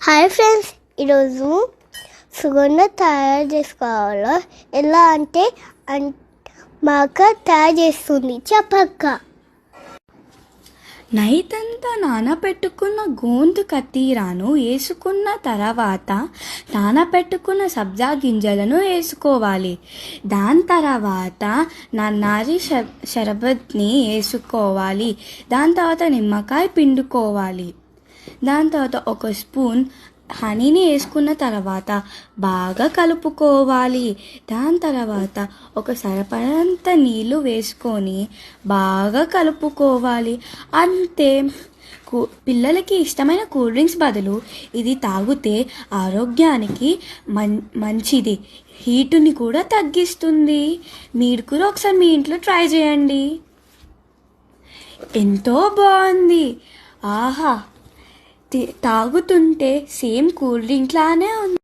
Hi friends, ఈరోజు సుగంధ తయారు చేసుకోవాలో ఎలా అంటే మా అక్క తయారు చేస్తుంది. చెప్పక్క. నైతంతా నానబెట్టుకున్న గోందు కతీరాను వేసుకున్న తర్వాత నానబెట్టుకున్న సబ్జా గింజలను వేసుకోవాలి. దాని తర్వాత నన్నారి షరబత్ని వేసుకోవాలి. దాని తర్వాత నిమ్మకాయ పిండుకోవాలి. దాని తర్వాత ఒక స్పూన్ హనీని వేసుకున్న తర్వాత బాగా కలుపుకోవాలి. దాని తర్వాత ఒక సరిపడంత నీళ్ళు వేసుకొని బాగా కలుపుకోవాలి. అంతే. పిల్లలకి ఇష్టమైన కూల్ డ్రింక్స్ బదులు ఇది తాగితే ఆరోగ్యానికి మంచిది, హీటుని కూడా తగ్గిస్తుంది. మీరు కూడా ఒకసారి మీ ఇంట్లో ట్రై చేయండి. ఎంతో బాగుంది. ఆహా, తాగుతుంటే సేమ్ కూల్ డ్రింక్ లానే ఉంది.